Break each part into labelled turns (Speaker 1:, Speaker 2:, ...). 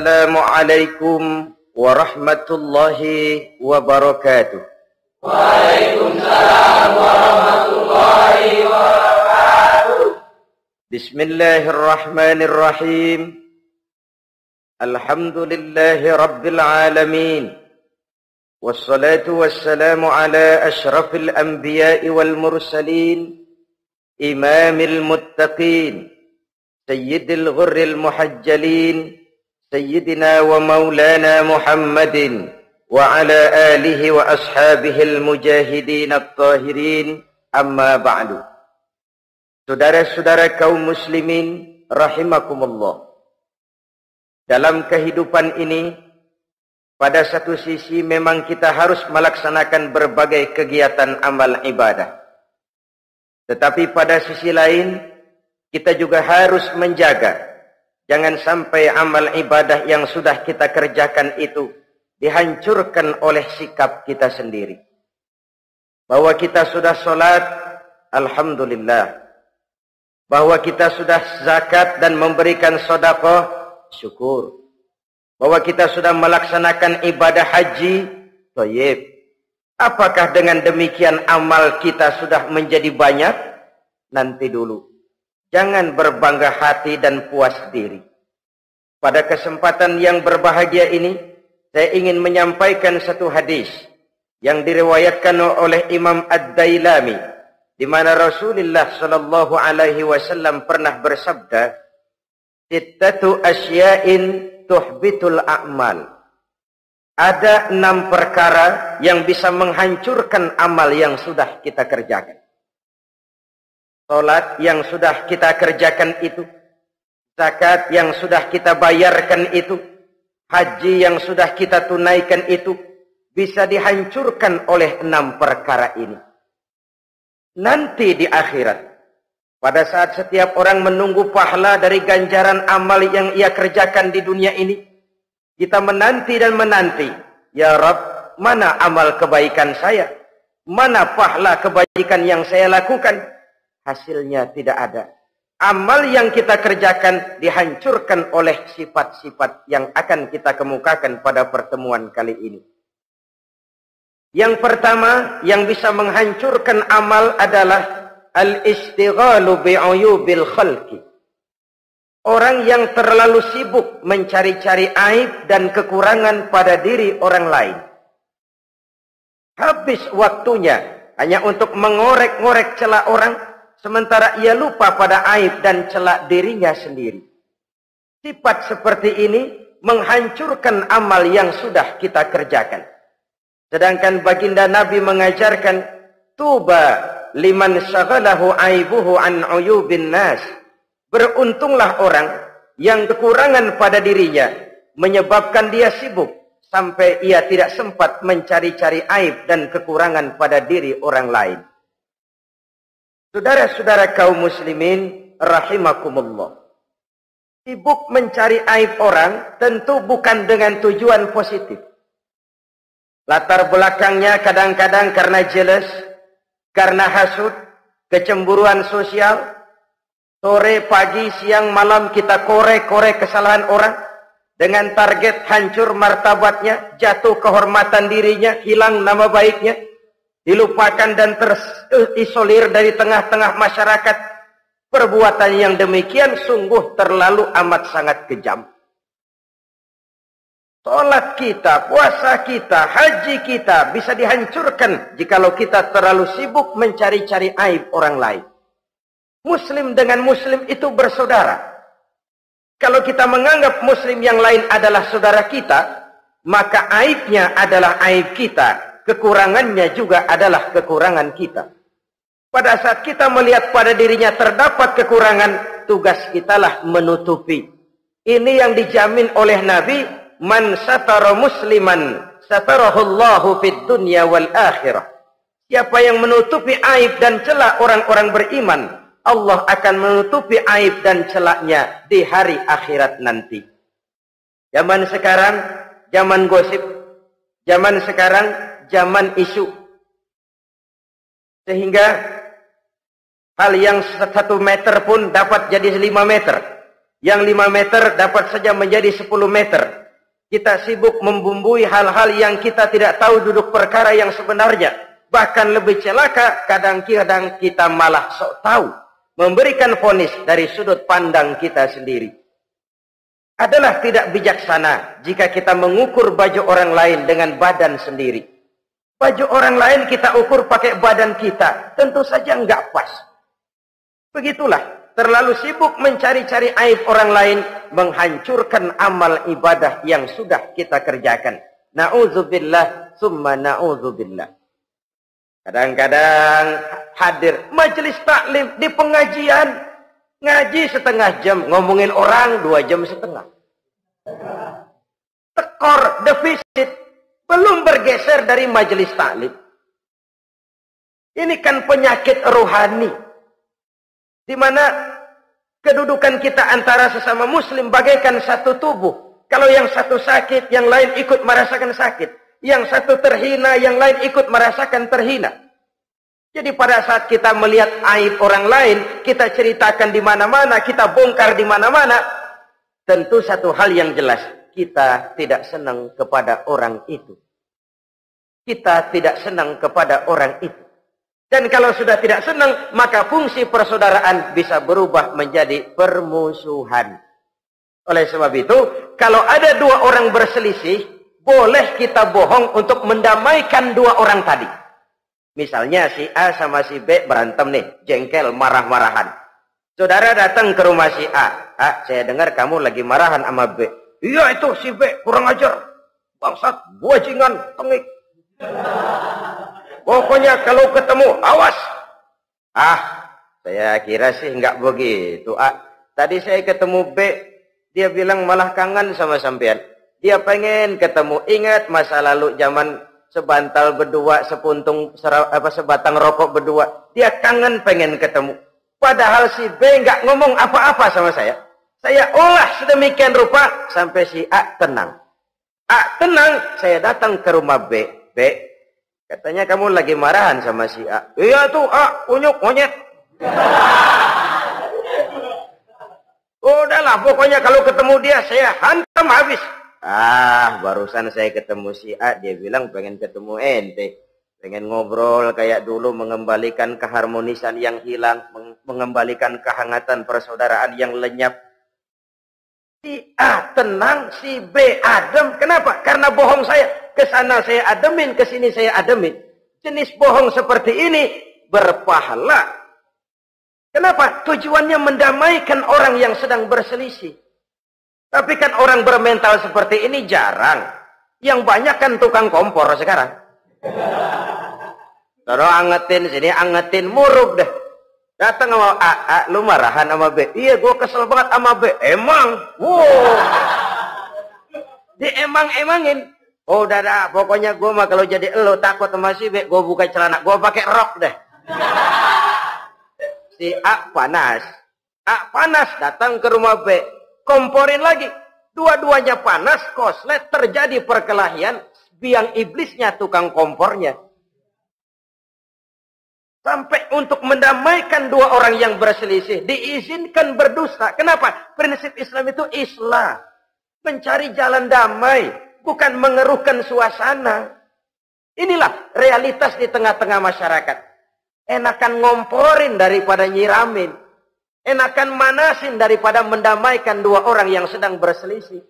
Speaker 1: Assalamualaikum warahmatullahi wabarakatuh.
Speaker 2: Waalaikumsalam warahmatullahi wabarakatuh.
Speaker 1: Bismillahirrahmanirrahim. Alhamdulillahi rabbil alamin. Wassalatu wassalamu ala ashrafil anbiya'i wal mursalin, imamil muttaqin, sayyidil ghurril muhajjalin, sayyidina wa maulana Muhammadin wa ala alihi wa ashabihil mujahidin at-tahirin, amma ba'du. Saudara-saudara kaum muslimin rahimakumullah. Dalam kehidupan ini, pada satu sisi memang kita harus melaksanakan berbagai kegiatan amal ibadah. Tetapi pada sisi lain, kita juga harus menjaga, jangan sampai amal ibadah yang sudah kita kerjakan itu dihancurkan oleh sikap kita sendiri. Bahwa kita sudah sholat, alhamdulillah. Bahwa kita sudah zakat dan memberikan sedekah, syukur. Bahwa kita sudah melaksanakan ibadah haji, thayyib. Apakah dengan demikian amal kita sudah menjadi banyak? Nanti dulu. Jangan berbangga hati dan puas diri. Pada kesempatan yang berbahagia ini, saya ingin menyampaikan satu hadis yang diriwayatkan oleh Imam Ad-Dailami, di mana Rasulullah sallallahu alaihi wasallam pernah bersabda, "Sittatu asya'in tuhbitul a'mal." Ada 6 perkara yang bisa menghancurkan amal yang sudah kita kerjakan. Salat yang sudah kita kerjakan itu, zakat yang sudah kita bayarkan itu, haji yang sudah kita tunaikan itu, bisa dihancurkan oleh 6 perkara ini. Nanti di akhirat, pada saat setiap orang menunggu pahala dari ganjaran amal yang ia kerjakan di dunia ini, kita menanti dan menanti, ya Rabb, mana amal kebaikan saya? Mana pahala kebaikan yang saya lakukan? Hasilnya tidak ada. Amal yang kita kerjakan dihancurkan oleh sifat-sifat yang akan kita kemukakan pada pertemuan kali ini. Yang pertama yang bisa menghancurkan amal adalah al-istighalu bi'uyubil khalqi. Orang yang terlalu sibuk mencari-cari aib dan kekurangan pada diri orang lain. Habis waktunya hanya untuk mengorek-ngorek celah orang, sementara ia lupa pada aib dan celah dirinya sendiri. Sifat seperti ini menghancurkan amal yang sudah kita kerjakan. Sedangkan baginda Nabi mengajarkan, tuba liman syaghalahu aibuhu an uyubin nas. Beruntunglah orang yang kekurangan pada dirinya menyebabkan dia sibuk sampai ia tidak sempat mencari-cari aib dan kekurangan pada diri orang lain. Saudara-saudara kaum muslimin rahimakumullah. Sibuk mencari aib orang tentu bukan dengan tujuan positif. Latar belakangnya kadang-kadang karena jealous, karena hasud, kecemburuan sosial. Sore, pagi, siang, malam kita korek-korek kesalahan orang dengan target hancur martabatnya, jatuh kehormatan dirinya, hilang nama baiknya, dilupakan dan terisolir dari tengah-tengah masyarakat. Perbuatan yang demikian sungguh terlalu amat sangat kejam. Salat kita, puasa kita, haji kita bisa dihancurkan jikalau kita terlalu sibuk mencari-cari aib orang lain. Muslim dengan muslim itu bersaudara. Kalau kita menganggap muslim yang lain adalah saudara kita, maka aibnya adalah aib kita, kekurangannya juga adalah kekurangan kita. Pada saat kita melihat pada dirinya terdapat kekurangan, tugas kitalah menutupi. Ini yang dijamin oleh Nabi, man satara musliman satarahullahu fid dunya wal akhirah. Siapa yang menutupi aib dan celah orang-orang beriman, Allah akan menutupi aib dan celaknya di hari akhirat nanti. Zaman sekarang, zaman gosip. Zaman sekarang, zaman isu. Sehingga hal yang 1 meter pun dapat jadi 5 meter. Yang 5 meter dapat saja menjadi 10 meter. Kita sibuk membumbui hal-hal yang kita tidak tahu duduk perkara yang sebenarnya. Bahkan lebih celaka, kadang-kadang kita malah sok tahu. Memberikan vonis dari sudut pandang kita sendiri. Adalah tidak bijaksana jika kita mengukur baju orang lain dengan badan sendiri. Baju orang lain kita ukur pakai badan kita. Tentu saja enggak pas. Begitulah. Terlalu sibuk mencari-cari aib orang lain, menghancurkan amal ibadah yang sudah kita kerjakan. Na'udzubillah, summa na'udzubillah. Kadang-kadang hadir majelis taklim di pengajian, ngaji setengah jam, ngomongin orang 2 jam setengah. Tekor, defisit, belum bergeser dari majelis taklim. Ini kan penyakit rohani. Di mana kedudukan kita antara sesama muslim bagaikan satu tubuh. Kalau yang satu sakit, yang lain ikut merasakan sakit. Yang satu terhina, yang lain ikut merasakan terhina. Jadi pada saat kita melihat aib orang lain, kita ceritakan di mana-mana, kita bongkar di mana-mana, tentu satu hal yang jelas, kita tidak senang kepada orang itu. Kita tidak senang kepada orang itu. Dan kalau sudah tidak senang, maka fungsi persaudaraan bisa berubah menjadi permusuhan. Oleh sebab itu, kalau ada 2 orang berselisih, boleh kita bohong untuk mendamaikan 2 orang tadi. Misalnya si A sama si B berantem nih, jengkel, marah-marahan. Saudara datang ke rumah si A. A, saya dengar kamu lagi marahan sama B. Iya itu si B, kurang ajar. Bangsat, bajingan, tengik. Pokoknya kalau ketemu, awas. Ah, saya kira sih nggak begitu. Ah, tadi saya ketemu B, dia bilang malah kangen sama sampean. Dia pengen ketemu. Ingat masa lalu zaman sebantal berdua, sebatang rokok berdua. Dia kangen pengen ketemu. Padahal si B nggak ngomong apa-apa sama saya. Saya olah sedemikian rupa sampai si A tenang. A tenang, saya datang ke rumah B. B, katanya kamu lagi marahan sama si A. Iya tuh A, unyuk monyet. Udahlah, pokoknya kalau ketemu dia saya hantam habis. Ah, barusan saya ketemu si A, dia bilang pengen ketemu ente. Pengen ngobrol kayak dulu, mengembalikan keharmonisan yang hilang, mengembalikan kehangatan persaudaraan yang lenyap. Si A tenang, si B adem. Kenapa? Karena bohong saya. Kesana saya ademin, kesini saya ademin. Jenis bohong seperti ini berpahala. Kenapa? Tujuannya mendamaikan orang yang sedang berselisih. Tapi kan orang bermental seperti ini jarang. Yang banyak kan tukang kompor sekarang. Taruh angetin, sini angetin, murub deh. Datang sama A, lu marahan sama B. Iya, gue kesel banget sama B. Emang? Wow. Diemang-emangin. Oh, udah, pokoknya gue mah kalau jadi elu takut sama si B, gue buka celana, gue pakai rok deh. Si A panas. A panas, datang ke rumah B. Komporin lagi. Dua-duanya panas, koslet, terjadi perkelahian. Biang iblisnya tukang kompornya. Sampai untuk mendamaikan 2 orang yang berselisih, diizinkan berdusta. Kenapa? Prinsip Islam itu islah. Mencari jalan damai, bukan mengeruhkan suasana. Inilah realitas di tengah-tengah masyarakat. Enakan ngomporin daripada nyiramin. Enakan manasin daripada mendamaikan 2 orang yang sedang berselisih.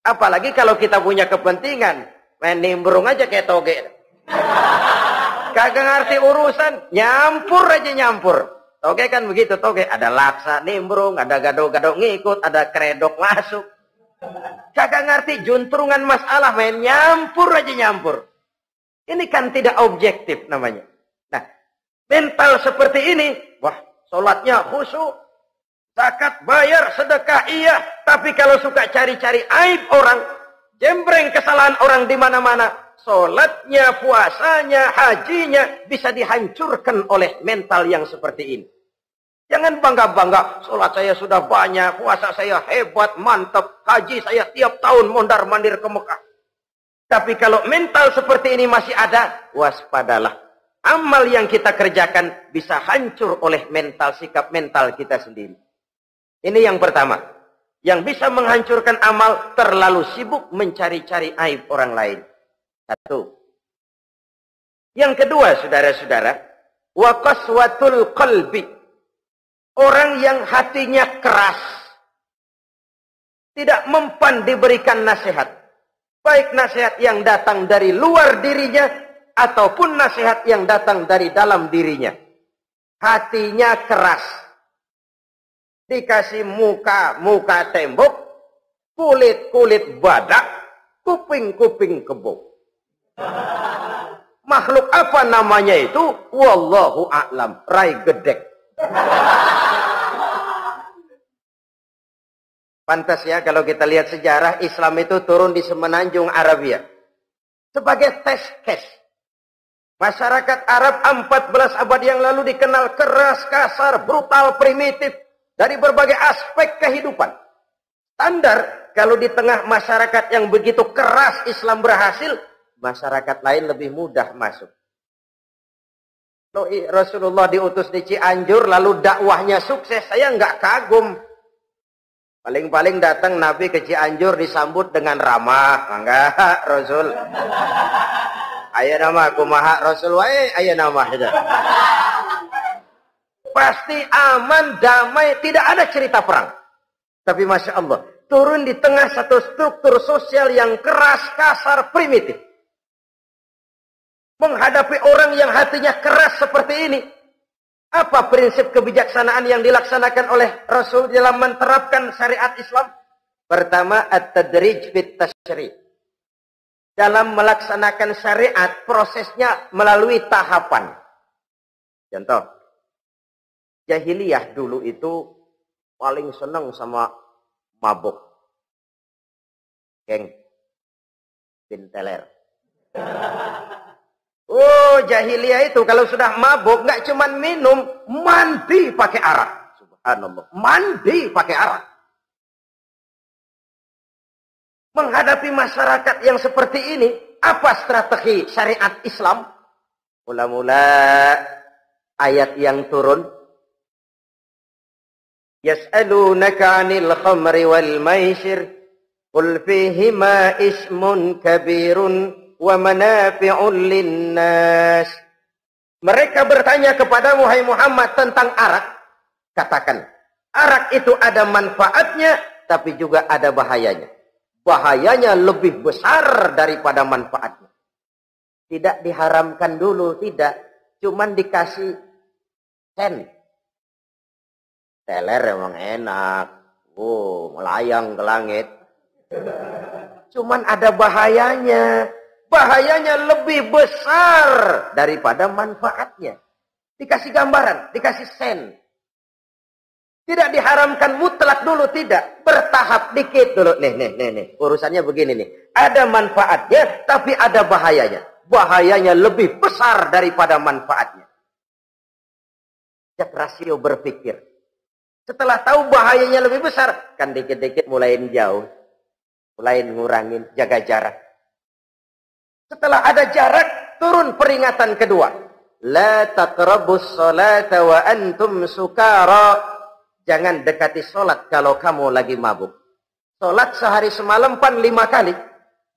Speaker 1: Apalagi kalau kita punya kepentingan. Main nimbrung aja kayak toge. Kagak ngerti urusan, nyampur aja nyampur. Toge kan begitu, toge. Ada laksa nimbrung, ada gado-gado ngikut, ada kredok masuk. Kagak ngerti juntrungan masalah, main nyampur aja nyampur. Ini kan tidak objektif namanya. Nah, mental seperti ini, wah, sholatnya khusyuk, zakat bayar, sedekah iya. Tapi kalau suka cari-cari aib orang, jembreng kesalahan orang di mana-mana, sholatnya, puasanya, hajinya bisa dihancurkan oleh mental yang seperti ini. Jangan bangga-bangga, sholat saya sudah banyak, puasa saya hebat, mantap, haji saya tiap tahun mondar-mandir ke Mekah. Tapi kalau mental seperti ini masih ada, waspadalah. Amal yang kita kerjakan bisa hancur oleh mental, sikap mental kita sendiri. Ini yang pertama. Yang bisa menghancurkan amal terlalu sibuk mencari-cari aib orang lain. Satu. Yang kedua, saudara-saudara, wa qaswatul qalbi. Orang yang hatinya keras, tidak mempan diberikan nasihat. Baik nasihat yang datang dari luar dirinya, ataupun nasihat yang datang dari dalam dirinya. Hatinya keras. Dikasih muka tembok, kulit badak, kuping kebo. Makhluk apa namanya itu? Wallahu a'lam. Rai gedek. Pantas ya kalau kita lihat sejarah, Islam itu turun di semenanjung Arabia. Sebagai test case. Masyarakat Arab 14 abad yang lalu dikenal keras, kasar, brutal, primitif. Dari berbagai aspek kehidupan. Standar, kalau di tengah masyarakat yang begitu keras Islam berhasil, masyarakat lain lebih mudah masuk. Rasulullah diutus di Cianjur, lalu dakwahnya sukses, saya nggak kagum. Paling-paling datang Nabi ke Cianjur disambut dengan ramah. Enggak, Rasul. Ayo nama, kumaha Rasul, ayo nama. Pasti aman, damai, tidak ada cerita perang. Tapi Masya Allah, turun di tengah satu struktur sosial yang keras, kasar, primitif. Menghadapi orang yang hatinya keras seperti ini. Apa prinsip kebijaksanaan yang dilaksanakan oleh Rasul dalam menerapkan syariat Islam? Pertama, at-tadrij fit tasyri'. Dalam melaksanakan syariat, prosesnya melalui tahapan. Contoh, jahiliyah dulu itu paling senang sama mabuk. Geng. Pinteler. Oh, jahiliyah itu kalau sudah mabuk nggak cuman minum, mandi pakai arak. Subhanallah. Mandi pakai arak. Menghadapi masyarakat yang seperti ini, apa strategi syariat Islam? Mula-mula ayat yang turun, yas'alunaka 'anil khamri wal maisir qul fihima ismun kabirun wa manafi'un linnas. Mereka bertanya kepadamu, hai Muhammad, tentang arak. Katakan, arak itu ada manfaatnya, tapi juga ada bahayanya. Bahayanya lebih besar daripada manfaatnya. Tidak diharamkan dulu, tidak. Cuman dikasih sen. Teler emang enak. Oh, melayang ke langit. Cuman ada bahayanya. Bahayanya lebih besar daripada manfaatnya. Dikasih gambaran, dikasih sen. Tidak diharamkan mutlak dulu, tidak. Bertahap dikit dulu. Nih. Urusannya begini nih. Ada manfaatnya, tapi ada bahayanya. Bahayanya lebih besar daripada manfaatnya. Cek rasio berpikir. Setelah tahu bahayanya lebih besar, kan dikit-dikit mulain jauh. Mulain ngurangin, jaga jarak. Setelah ada jarak, turun peringatan kedua. La taqrabus salata wa antum sukara. Jangan dekati sholat kalau kamu lagi mabuk. Sholat sehari semalam 5 kali.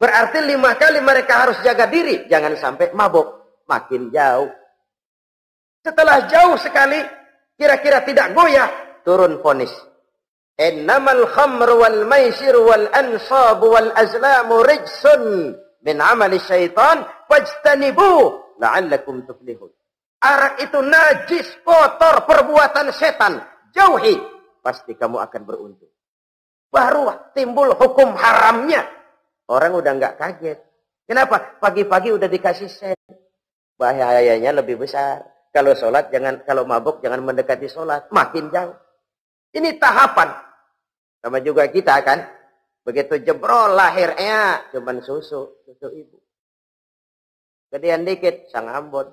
Speaker 1: Berarti 5 kali mereka harus jaga diri. Jangan sampai mabuk. Makin jauh. Setelah jauh sekali, kira-kira tidak goyah, turun vonis. Innamal khamru wal maisir wal ansab wal azlamu rijsun min amali syaitan fajtanibu la'allakum tuflihun. Arak itu najis, kotor, perbuatan setan. Jauhi, pasti kamu akan beruntung. Baru timbul hukum haramnya. Orang udah nggak kaget. Kenapa? Pagi-pagi udah dikasih sen. Bahayanya lebih besar. Kalau sholat jangan, kalau mabuk jangan mendekati sholat. Makin jauh. Ini tahapan. Sama juga kita kan. Begitu jebrol lahirnya cuman susu ibu. Gedean dikit sang ambon.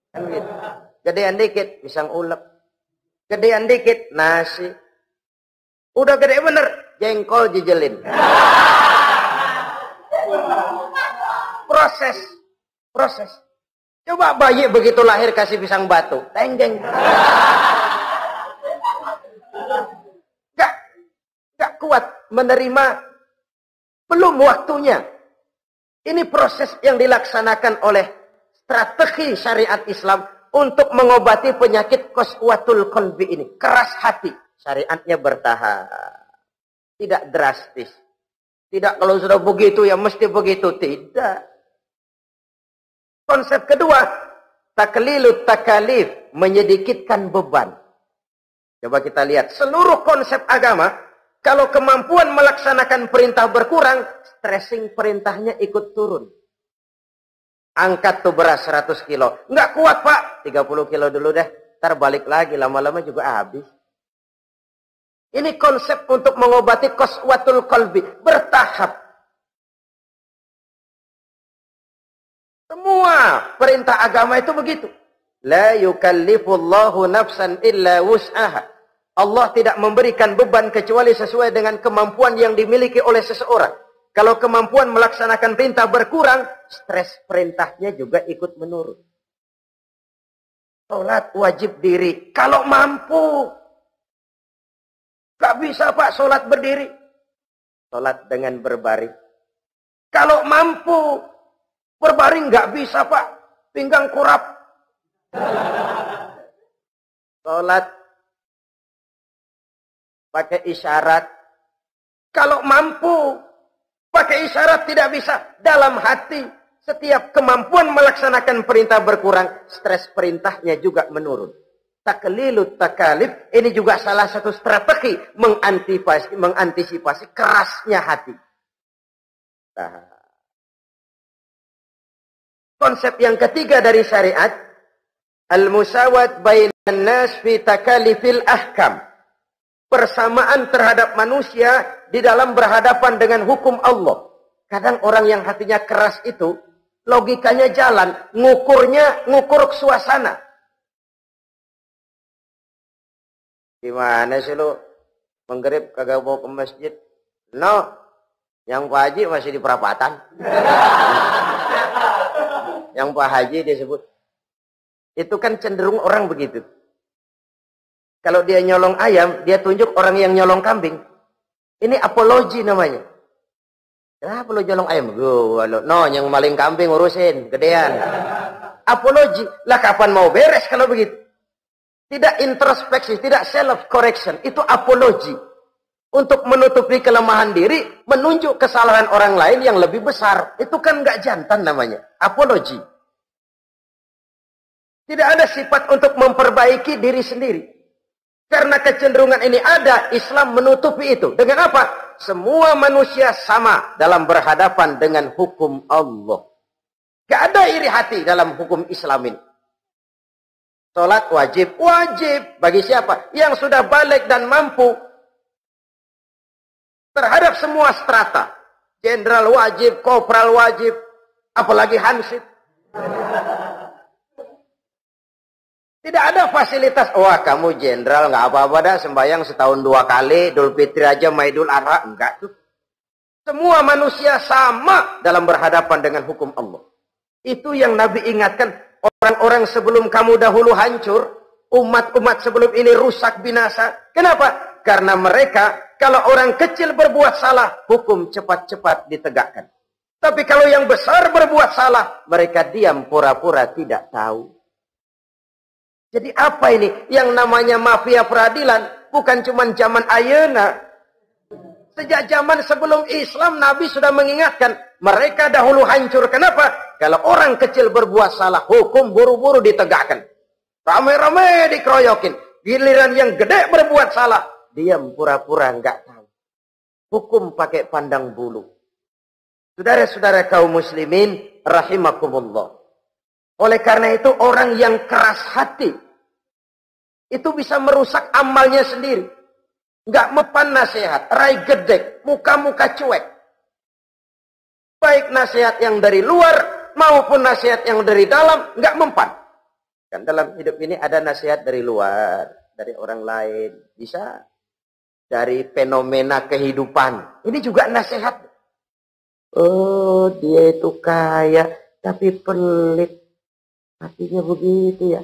Speaker 1: Kan gitu. Gedean dikit pisang ulek. Gedean dikit nasi. Udah gede bener jengkol jejelin. Proses. Coba bayi begitu lahir kasih pisang batu, tenggeng. Gak kuat menerima, belum waktunya. Ini proses yang dilaksanakan oleh strategi syariat Islam untuk mengobati penyakit qaswatul qalbi ini. Keras hati. Syariatnya bertahap. Tidak drastis. Tidak kalau sudah begitu ya mesti begitu. Tidak. Konsep kedua, taklilut takalif, menyedikitkan beban. Coba kita lihat, seluruh konsep agama, kalau kemampuan melaksanakan perintah berkurang, stressing perintahnya ikut turun. Angkat tuh beras 100 kilo. Nggak kuat pak, 30 kilo dulu deh. Ntar balik lagi, lama-lama juga habis. Ini konsep untuk mengobati qaswatul qalbi. Bertahap. Semua perintah agama itu begitu. La yukallifullahu nafsan illa wus'aha. Allah tidak memberikan beban kecuali sesuai dengan kemampuan yang dimiliki oleh seseorang. Kalau kemampuan melaksanakan perintah berkurang, stres perintahnya juga ikut menurun. Salat wajib diri. Kalau mampu. Gak bisa pak salat berdiri. Salat dengan berbaring. Kalau mampu. Berbaring gak bisa pak. Pinggang kurap. Salat pakai isyarat. Kalau mampu pakai isyarat tidak bisa. Dalam hati setiap kemampuan melaksanakan perintah berkurang, stres perintahnya juga menurun. Taklilut takalif ini juga salah satu strategi mengantisipasi kerasnya hati. Nah, konsep yang ketiga dari syariat, al-musawat bainan nas fi takalifil ahkam. Persamaan terhadap manusia di dalam berhadapan dengan hukum Allah. Kadang orang yang hatinya keras itu, logikanya jalan, ngukur suasana. Gimana sih lu? Menggerib kagak mau ke masjid? No, yang Pak Haji masih di perapatan. Yang Pak Haji disebut. Itu kan cenderung orang begitu. Kalau dia nyolong ayam, dia tunjuk orang yang nyolong kambing. Ini apologi namanya. Kenapa lu nyolong ayam? No, yang maling kambing urusin, gedean. Apologi. Lah kapan mau beres kalau begitu? Tidak introspeksi, tidak self-correction. Itu apologi. Untuk menutupi kelemahan diri, menunjuk kesalahan orang lain yang lebih besar. Itu kan nggak jantan namanya. Apologi. Tidak ada sifat untuk memperbaiki diri sendiri. Karena kecenderungan ini ada, Islam menutupi itu. Dengan apa? Semua manusia sama dalam berhadapan dengan hukum Allah. Gak ada iri hati dalam hukum Islam ini. Salat wajib. Wajib. Bagi siapa? Yang sudah balik dan mampu. Terhadap semua strata. Jenderal wajib, kopral wajib. Apalagi hansip. Tidak ada fasilitas. Wah kamu jenderal nggak apa-apa dah sembahyang setahun 2 kali. Idul Fitri aja Maidul Adha. Enggak tuh. Semua manusia sama dalam berhadapan dengan hukum Allah. Itu yang Nabi ingatkan. Orang-orang sebelum kamu dahulu hancur. Umat-umat sebelum ini rusak binasa. Kenapa? Karena mereka kalau orang kecil berbuat salah. Hukum cepat-cepat ditegakkan. Tapi kalau yang besar berbuat salah. Mereka diam pura-pura tidak tahu. Jadi apa ini? Yang namanya mafia peradilan bukan cuma zaman ayeuna. Sejak zaman sebelum Islam Nabi sudah mengingatkan. Mereka dahulu hancur. Kenapa? Kalau orang kecil berbuat salah, hukum buru-buru ditegakkan. Rame-rame dikeroyokin. Giliran yang gede berbuat salah, diam pura-pura enggak tahu. Hukum pakai pandang bulu. Saudara-saudara kaum muslimin rahimakumullah. Oleh karena itu orang yang keras hati itu bisa merusak amalnya sendiri. Nggak mempan nasihat, rai gedek, muka-muka cuek. Baik nasihat yang dari luar maupun nasihat yang dari dalam nggak mempan. Kan dalam hidup ini ada nasihat dari luar, dari orang lain, bisa dari fenomena kehidupan. Ini juga nasihat. Oh, dia itu kaya tapi pelit. Hatinya begitu ya.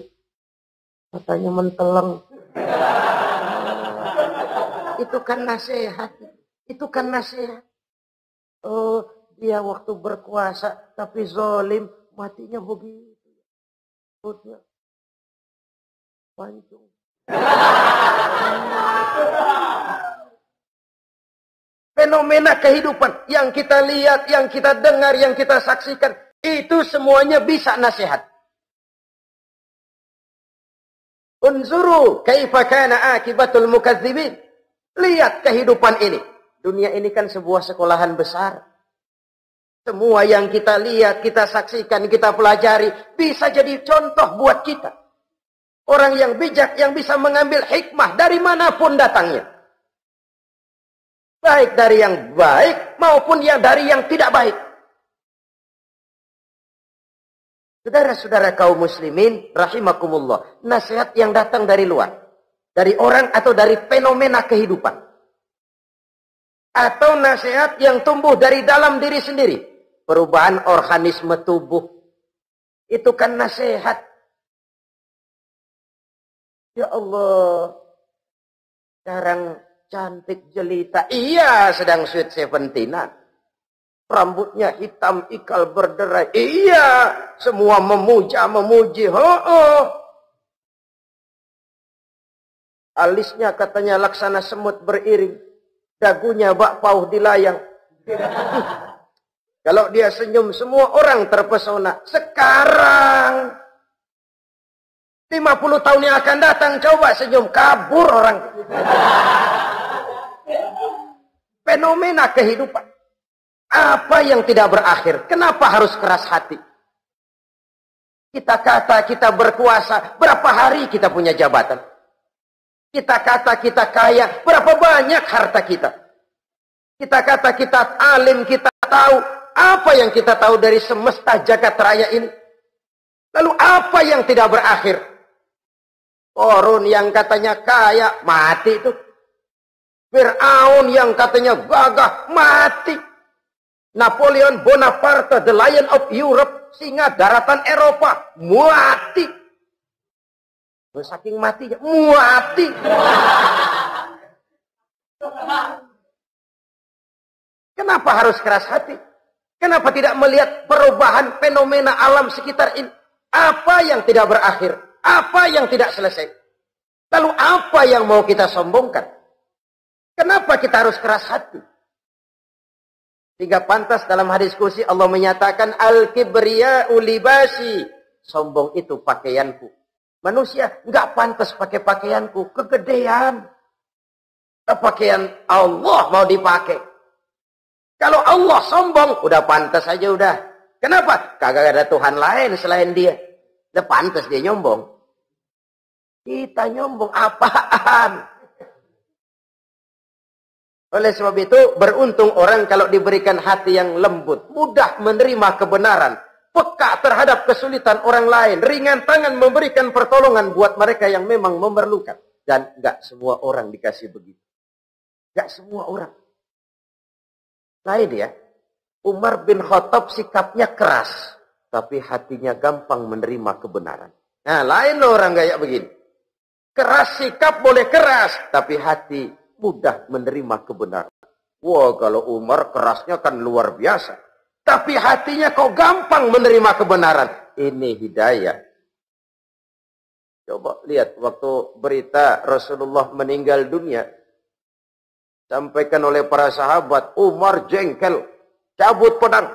Speaker 1: Katanya menteleng. Itu kan nasihat. Itu kan nasihat. Oh, dia waktu berkuasa tapi zalim, matinya begitu. Perutnya pancung. Fenomena kehidupan yang kita lihat, yang kita dengar, yang kita saksikan, itu semuanya bisa nasihat. Unzuru kaifa kana akibatul mukadzibin. Lihat kehidupan ini. Dunia ini kan sebuah sekolahan besar. Semua yang kita lihat, kita saksikan, kita pelajari, bisa jadi contoh buat kita. Orang yang bijak, yang bisa mengambil hikmah dari manapun datangnya. Baik dari yang baik maupun yang dari yang tidak baik. Saudara-saudara kaum muslimin, rahimakumullah. Nasihat yang datang dari luar. Dari orang atau dari fenomena kehidupan. Atau nasihat yang tumbuh dari dalam diri sendiri. Perubahan organisme tubuh. Itu kan nasihat. Ya Allah. Sekarang cantik jelita. Iya, sedang sweet 17-an. Rambutnya hitam, ikal berderai. Iya, semua memuja, memuji. Alisnya katanya laksana semut beriring. Dagunya bak pauh dilayang. Kalau dia senyum, semua orang terpesona. Sekarang 50 tahun yang akan datang, coba senyum, kabur orang. Fenomena kehidupan. Apa yang tidak berakhir? Kenapa harus keras hati? Kita kata kita berkuasa, berapa hari kita punya jabatan? Kita kata kita kaya, berapa banyak harta kita? Kita kata kita alim, kita tahu. Apa yang kita tahu dari semesta jagat raya ini? Lalu apa yang tidak berakhir? Korun yang katanya kaya, mati itu. Fir'aun yang katanya gagah, mati. Napoleon Bonaparte, the Lion of Europe, singa daratan Eropa, mati. Saking matinya, mati. Kenapa harus keras hati? Kenapa tidak melihat perubahan fenomena alam sekitar ini? Apa yang tidak berakhir? Apa yang tidak selesai? Lalu apa yang mau kita sombongkan? Kenapa kita harus keras hati? Sehingga pantas dalam hadis kursi Allah menyatakan al-kibriya'u libasi. Sombong itu pakaianku. Manusia nggak pantas pakai pakaianku, kegedean. Pakaian Allah mau dipakai. Kalau Allah sombong, udah pantas aja udah. Kenapa? Kagak ada Tuhan lain selain dia. Udah pantas dia nyombong. Kita nyombong apaan? Oleh sebab itu, beruntung orang kalau diberikan hati yang lembut, mudah menerima kebenaran, peka terhadap kesulitan orang lain, ringan tangan memberikan pertolongan buat mereka yang memang memerlukan. Dan enggak semua orang dikasih begitu. Enggak semua orang. Lain ya, Umar bin Khattab sikapnya keras, tapi hatinya gampang menerima kebenaran. Nah, lain loh orang kayak begini. Keras sikap boleh keras, tapi hati mudah menerima kebenaran. Wah, kalau Umar kerasnya kan luar biasa. Tapi hatinya kok gampang menerima kebenaran. Ini hidayah. Coba lihat waktu berita Rasulullah meninggal dunia. Sampaikan oleh para sahabat, Umar jengkel, cabut pedang.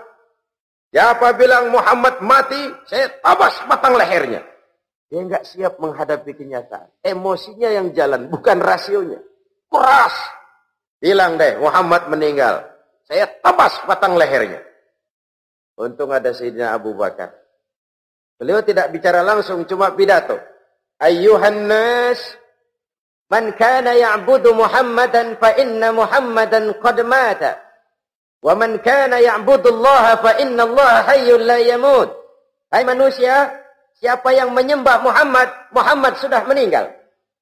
Speaker 1: Siapa bilang Muhammad mati, saya tabas batang lehernya. Dia nggak siap menghadapi kenyataan. Emosinya yang jalan, bukan rasionya. Keras. Bilang deh, Muhammad meninggal. Saya tabas batang lehernya. Untung ada Sayyidina Abu Bakar. Beliau tidak bicara langsung, cuma pidato. Ayyuhan nas, man kana ya'budu Muhammadan fa inna Muhammadan qad mata. Wa man kana ya'budu Allah fa inna Allah hayyun la yamut. Hai manusia, siapa yang menyembah Muhammad, Muhammad sudah meninggal.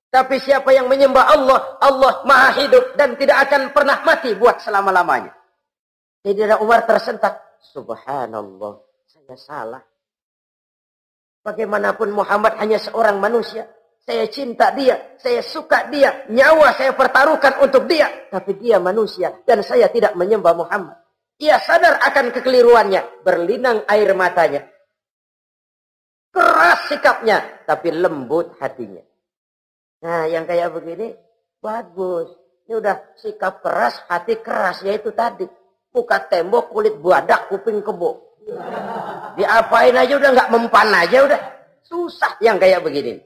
Speaker 1: Tapi siapa yang menyembah Allah, Allah maha hidup dan tidak akan pernah mati buat selama-lamanya. Sayyidina Umar tersentak. Subhanallah, saya salah. Bagaimanapun Muhammad hanya seorang manusia. Saya cinta dia, saya suka dia, nyawa saya pertaruhkan untuk dia. Tapi dia manusia dan saya tidak menyembah Muhammad. Ia sadar akan kekeliruannya, berlinang air matanya. Keras sikapnya, tapi lembut hatinya. Nah, yang kayak begini, bagus. Ini udah sikap keras, hati keras, yaitu tadi. Muka tembok, kulit buadak, kuping kebo. Diapain aja udah nggak mempan aja udah. Susah yang kayak begini.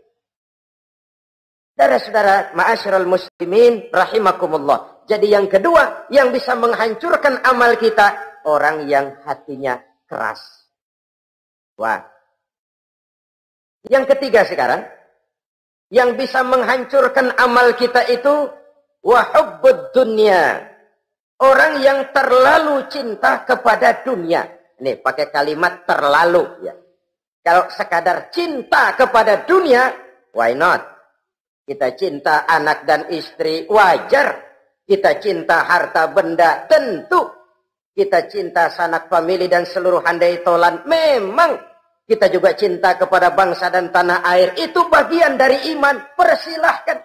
Speaker 1: Saudara-saudara, ma'asyiral muslimin rahimakumullah. Jadi yang kedua yang bisa menghancurkan amal kita, orang yang hatinya keras. Wah. Yang ketiga sekarang, yang bisa menghancurkan amal kita itu wa hubbud dunya. Orang yang terlalu cinta kepada dunia. Nih, pakai kalimat terlalu ya. Kalau sekadar cinta kepada dunia, why not? Kita cinta anak dan istri, wajar. Kita cinta harta benda, tentu. Kita cinta sanak famili dan seluruh handai tolan, memang. Kita juga cinta kepada bangsa dan tanah air. Itu bagian dari iman, persilahkan.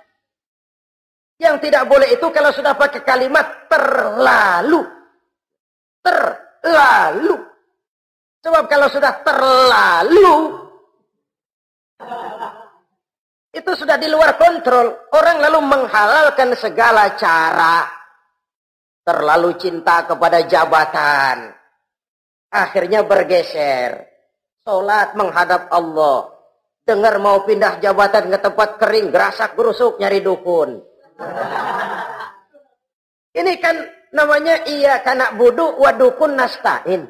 Speaker 1: Yang tidak boleh itu kalau sudah pakai kalimat terlalu. Terlalu. Sebab kalau sudah terlalu, itu sudah di luar kontrol. Orang lalu menghalalkan segala cara. Terlalu cinta kepada jabatan. Akhirnya bergeser. Sholat menghadap Allah. Dengar mau pindah jabatan ke tempat kering. Gerasak gerusuk nyari dukun. Ini kan namanya iya kanak budu wa dukun nastain.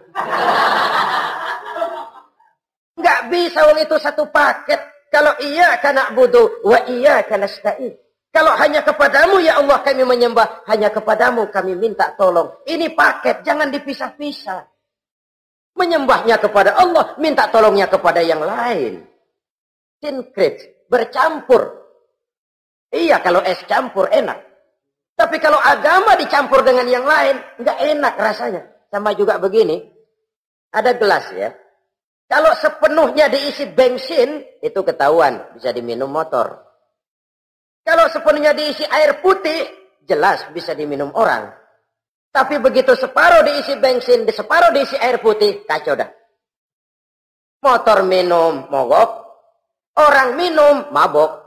Speaker 1: Nggak bisa wong itu satu paket. Kalau iya kanak budu wa iya kanastain. Kalau hanya kepadamu ya Allah kami menyembah, hanya kepadamu kami minta tolong. Ini paket, jangan dipisah-pisah. Menyembahnya kepada Allah, minta tolongnya kepada yang lain. Sinkret, bercampur. Iya kalau es campur enak. Tapi kalau agama dicampur dengan yang lain, nggak enak rasanya. Sama juga begini, ada gelas ya. Kalau sepenuhnya diisi bensin, itu ketahuan, bisa diminum motor. Kalau sepenuhnya diisi air putih, jelas bisa diminum orang. Tapi begitu separuh diisi bensin, separuh diisi air putih, kacau dah. Motor minum, mogok. Orang minum, mabok.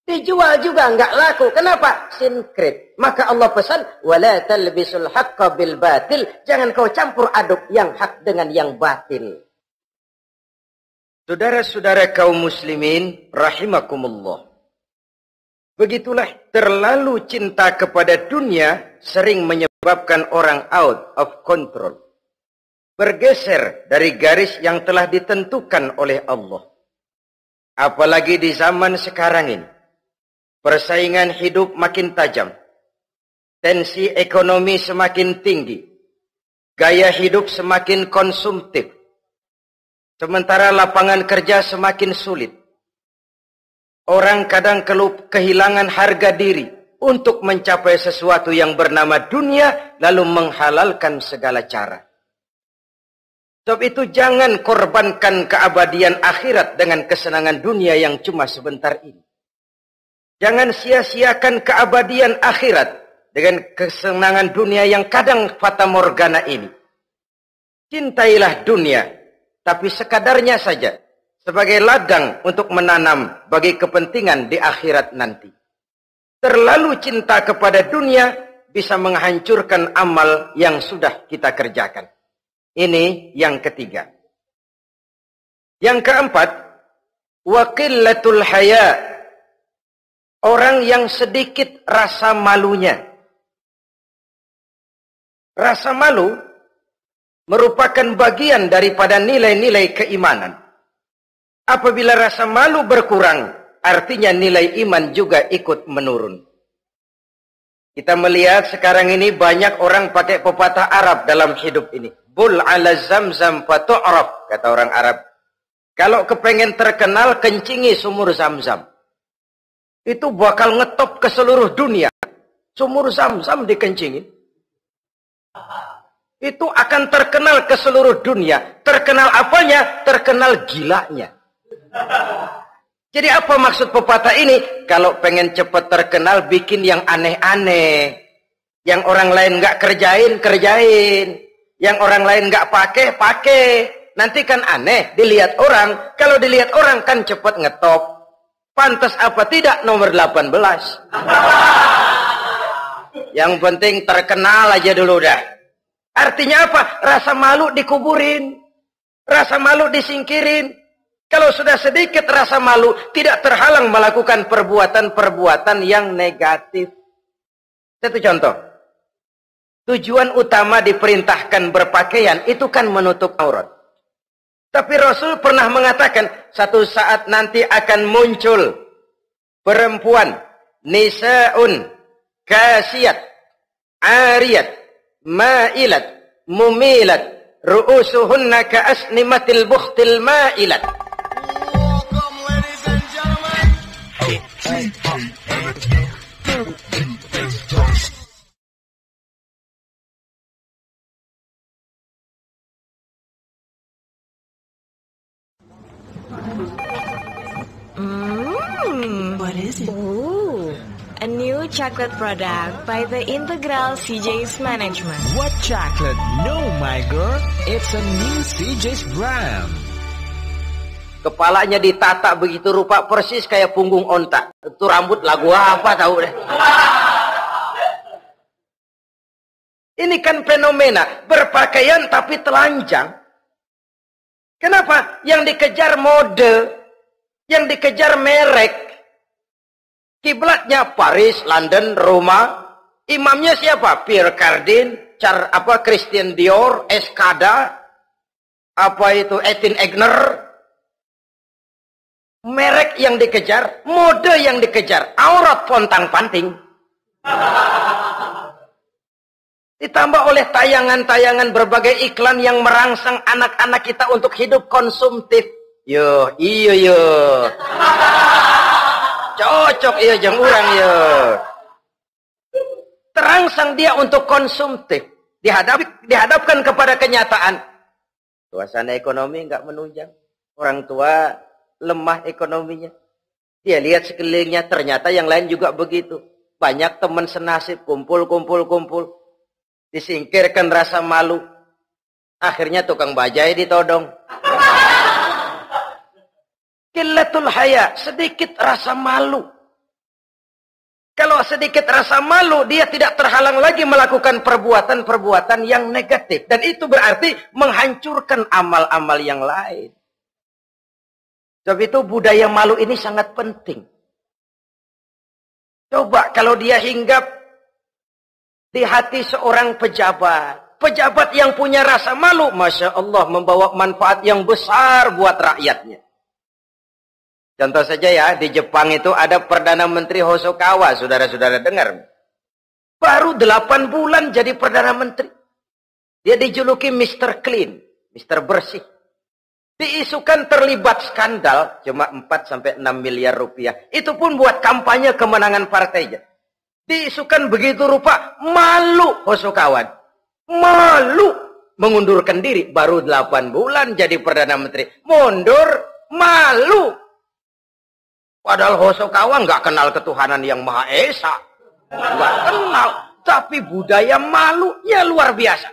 Speaker 1: Dijual juga nggak laku. Kenapa? Sinkret. Maka Allah pesan, wala talbisul haqqa bil batil. Jangan kau campur aduk yang hak dengan yang batil. Saudara-saudara kaum muslimin rahimakumullah. Begitulah terlalu cinta kepada dunia sering menyebabkan orang out of control. Bergeser dari garis yang telah ditentukan oleh Allah. Apalagi di zaman sekarang ini. Persaingan hidup makin tajam. Tensi ekonomi semakin tinggi. Gaya hidup semakin konsumtif. Sementara lapangan kerja semakin sulit. Orang kadang kehilangan harga diri untuk mencapai sesuatu yang bernama dunia, lalu menghalalkan segala cara. Sebab itu jangan korbankan keabadian akhirat dengan kesenangan dunia yang cuma sebentar ini. Jangan sia-siakan keabadian akhirat dengan kesenangan dunia yang kadang fata morgana ini. Cintailah dunia, tapi sekadarnya saja. Sebagai ladang untuk menanam bagi kepentingan di akhirat nanti. Terlalu cinta kepada dunia bisa menghancurkan amal yang sudah kita kerjakan. Ini yang ketiga. Yang keempat, wa qillatul haya. Orang yang sedikit rasa malunya. Rasa malu merupakan bagian daripada nilai-nilai keimanan. Apabila rasa malu berkurang, artinya nilai iman juga ikut menurun. Kita melihat sekarang ini banyak orang pakai pepatah Arab dalam hidup ini. Bul ala zamzam fatu'raf, kata orang Arab. Kalau kepengen terkenal, kencingi sumur Zamzam. Itu bakal ngetop ke seluruh dunia. Sumur Zamzam dikencingin. Itu akan terkenal ke seluruh dunia. Terkenal apanya? Terkenal gilanya. Jadi apa maksud pepatah ini? Kalau pengen cepat terkenal, bikin yang aneh-aneh. Yang orang lain nggak kerjain, kerjain. Yang orang lain nggak pakai, pakai. Nanti kan aneh, dilihat orang. Kalau dilihat orang kan cepat ngetop. Pantas apa tidak nomor 18. Yang penting terkenal aja dulu dah. Artinya apa? Rasa malu dikuburin. Rasa malu disingkirin. Kalau sudah sedikit rasa malu, tidak terhalang melakukan perbuatan-perbuatan yang negatif. Satu contoh. Tujuan utama diperintahkan berpakaian, itu kan menutup aurat. Tapi Rasul pernah mengatakan, satu saat nanti akan muncul perempuan, nisa'un, kasiyat, ariyat, ma'ilat, mumilat, ru'usuhunna ka'asnimatil bukhtil ma'ilat.
Speaker 3: What is it?
Speaker 4: Ooh, a new chocolate product by the Integral CJ's Management.
Speaker 5: What chocolate? No, my girl. It's a new CJ's brand.
Speaker 1: Kepalanya ditata begitu rupa persis kayak punggung onta. Itu rambut lagu apa tahu deh. Ini kan fenomena berpakaian tapi telanjang. Kenapa? Yang dikejar mode, yang dikejar merek. Kiblatnya Paris, London, Roma. Imamnya siapa? Pierre Cardin, Christian Dior, Escada, Etienne Egner. Merek yang dikejar, mode yang dikejar, aurat pontang-panting. Ditambah oleh tayangan-tayangan berbagai iklan yang merangsang anak-anak kita untuk hidup konsumtif. Yo, iyo. Cocok iya jeng urang yo. Terangsang dia untuk konsumtif. Dihadapkan kepada kenyataan. Suasana ekonomi nggak menunjang. Orang tua lemah ekonominya. Dia lihat sekelilingnya, ternyata yang lain juga begitu. Banyak teman senasib, kumpul. Disingkirkan rasa malu. Akhirnya tukang bajai ditodong. Qillatul haya, sedikit rasa malu. Kalau sedikit rasa malu, dia tidak terhalang lagi melakukan perbuatan-perbuatan yang negatif. Dan itu berarti menghancurkan amal-amal yang lain. Sebab itu budaya malu ini sangat penting. Coba kalau dia hinggap di hati seorang pejabat. Pejabat yang punya rasa malu, Masya Allah, membawa manfaat yang besar buat rakyatnya. Contoh saja ya, di Jepang itu ada Perdana Menteri Hosokawa, saudara-saudara dengar. Baru 8 bulan jadi Perdana Menteri. Dia dijuluki Mr. Clean, Mr. Bersih. Diisukan terlibat skandal, cuma 4-6 miliar rupiah. Itu pun buat kampanye kemenangan partainya. Diisukan begitu rupa, malu Hosokawa. Malu mengundurkan diri, baru 8 bulan jadi Perdana Menteri. Mundur, malu. Padahal Hosokawa nggak kenal ketuhanan yang Maha Esa. Nggak kenal. Tapi budaya malunya luar biasa.